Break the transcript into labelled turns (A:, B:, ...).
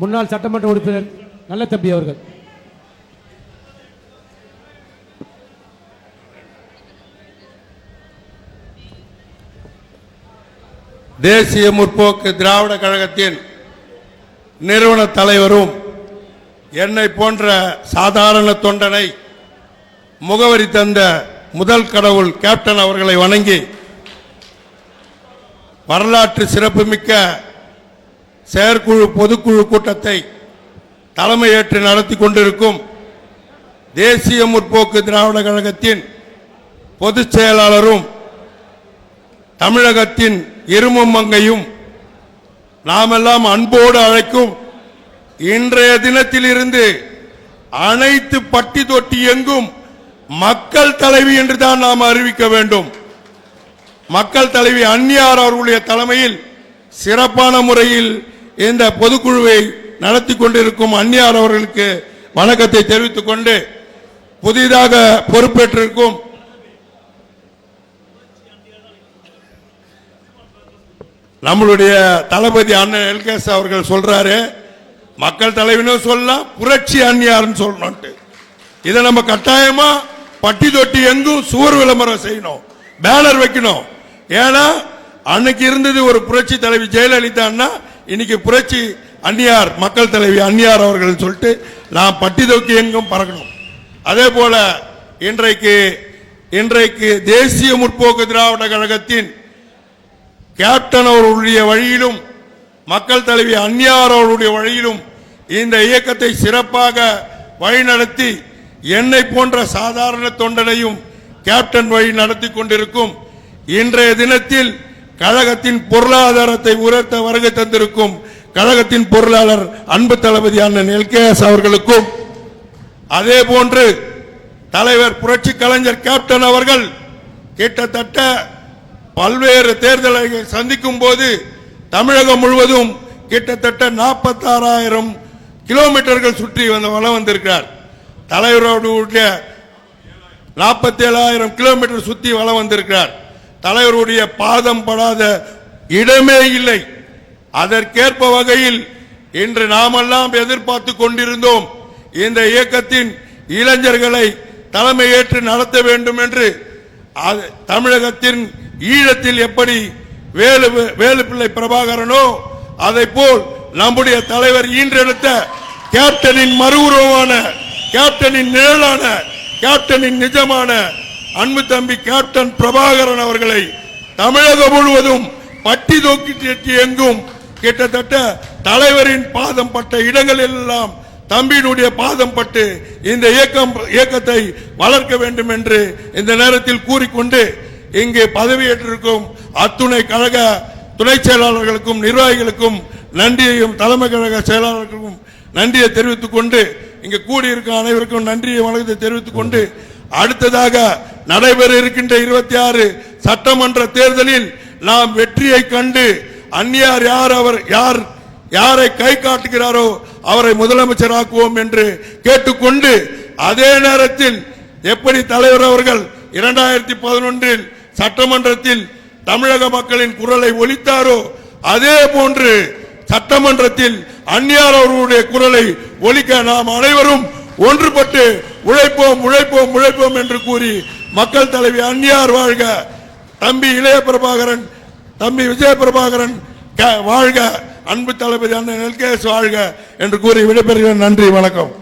A: முன்னாள் சட்டமன்ற உறுப்பினர் நல்லதம்பி அவர்கள்.
B: தேசிய முற்போக்கு திராவிட கழகத்தின் நிறுவன தலைவரும் என்னை போன்ற சாதாரண தொண்டனை முகவரி தந்த முதல் கடவுள் கேப்டன் அவர்களை வணங்கி, வரலாற்று சிறப்புமிக்க செயற்குழு பொதுக்குழு கூட்டத்தை தலைமையேற்று நடத்தி கொண்டிருக்கும் தேசிய முற்போக்கு திராவிட கழகத்தின் பொதுச் செயலாளரும் தமிழகத்தின் இருமும் மங்கையும் நாமெல்லாம் அன்போடு அழைக்கும் இன்றைய தினத்திலிருந்து அனைத்து பட்டி தொட்டி எங்கும் மக்கள் தலைவி என்று தான் நாம் அறிவிக்க வேண்டும். மக்கள் தலைவி அன்னியார் அவர்களுடைய தலைமையில் சிறப்பான முறையில் இந்த பொதுக்குழுவை நடத்தி கொண்டிருக்கும் அன்னியார் அவர்களுக்கு வணக்கத்தை தெரிவித்துக் கொண்டு, புதிதாக பொறுப்பேற்றிருக்கும் நம்மளுடைய தளபதி அண்ணன் எல்கேஎஸ் அவர்கள் சொல்றாரு, மக்கள் தலைவினும் சொல்லலாம், புரட்சி அன்னியார்னு சொல்லணும். இதை நம்ம கட்டாயமா பட்டி தொட்டி எங்கும் சுவர் விளம்பரம் செய்யணும், பேனர் வைக்கணும். ஏன்னா அன்னைக்கு இருந்தது ஒரு புரட்சி தலைவி ஜெயலலிதா அண்ணா, இன்னைக்கு புரட்சி அன்னியார் மக்கள் தலைவி அன்னியார் அவர்கள் சொல்லிட்டு நாம் பட்டி தொட்டி எங்கும் பறக்கணும். அதே போல இன்றைக்கு தேசிய முற்போக்கு திராவிட கழகத்தின் கேப்டன் அவர்களுடைய வழியிலும் மக்கள் தலைவி அன்னியார் அவர்களுடைய வழியிலும் இந்த இயக்கத்தை சிறப்பாக வழிநடத்தி என்னை போன்ற சாதாரண தொண்டனையும் கேப்டன் வழி நடத்தி கொண்டிருக்கும் இன்றைய தினத்தில் கழகத்தின் பொருளாதாரத்தை உயர்த்த வருகை தந்திருக்கும் கழகத்தின் பொருளாளர் அன்பு தளபதி அண்ணன் எல்கேஎஸ் அவர்களுக்கும், அதே போன்று தலைவர் புரட்சி கலைஞர் கேப்டன் அவர்கள் கிட்டத்தட்ட பல்வேறு தேர்தலை சந்திக்கும் போது தமிழகம் முழுவதும் கிட்டத்தட்ட 46,000 கிலோமீட்டர்கள் சுற்றி வளம் வந்திருக்கிறார். தலைவருடைய 47,000 கிலோமீட்டர் சுற்றி வளம் வந்திருக்கிறார். தலைவருடைய பாதம் படாத இடமே இல்லை. அதற்கேற்ப வகையில் இன்று நாமெல்லாம் எதிர்பார்த்து கொண்டிருந்தோம், இந்த இயக்கத்தின் இளைஞர்களை தலைமையேற்று நடத்த வேண்டும் என்று. தமிழகத்தின் ஈழத்தில் எப்படி வேலுப்பிள்ளை பிரபாகரனோ அதை போல் நம்முடைய தலைவர் ஈன்றெடுத்த கேப்டனின் மறு உருவமான, கேப்டனின் நிழலான, கேப்டனின் நிஜமான அன்பு தம்பி கேப்டன் பிரபாகரன் அவர்களை தமிழகம் முழுவதும் பட்டி தொட்டி எங்கும் கிட்டத்தட்ட தலைவரின் பாதம் பட்ட இடங்கள் எல்லாம் தம்பியினுடைய பாதம் பட்டு இந்த இயக்கத்தை வளர்க்க வேண்டும் என்று இந்த நேரத்தில் கூறிக்கொண்டு, இங்கே பதவியேற்றிருக்கும் அத்துணை கழக துணை செயலாளர்களுக்கும் நிர்வாகிகளுக்கும் நன்றியையும் தலைமை கழக செயலாளர்களுக்கும் நன்றியை தெரிவித்துக் கொண்டு, இங்கு கூடியிருக்கும் அனைவருக்கும் நன்றியை வணக்கத்தை தெரிவித்துக் கொண்டு, அடுத்ததாக நடைபெற இருக்கின்ற 26 சட்டமன்ற தேர்தலில் நாம் வெற்றியை கண்டு அந்நியார் யாரை கை காட்டுகிறாரோ அவரை முதலமைச்சராக்குவோம் என்று கேட்டுக்கொண்டு, அதே நேரத்தில் எப்படி தலைவர் அவர்கள் 2011 சட்டமன்றத்தில் தமிழக மக்களின் குரலை ஒலித்தாரோ அதே போன்று சட்டமன்றத்தில் அந்நியார் அவர்களுடைய குரலை ஒலிக்க நாம் அனைவரும் ஒன்றுபட்டு உழைப்போம் உழைப்போம் உழைப்போம் என்று கூறி, மக்கள் தலைவி அந்நியார் வாழ்க, தம்பி இளைய பிரபாகரன், தம்பி விஜய பிரபாகரன் வாழ்க, அன்பு தளபதி அண்ணன் எல்கேஎஸ் வாழ்க என்று கூறி விடைபெறுகிறேன். நன்றி, வணக்கம்.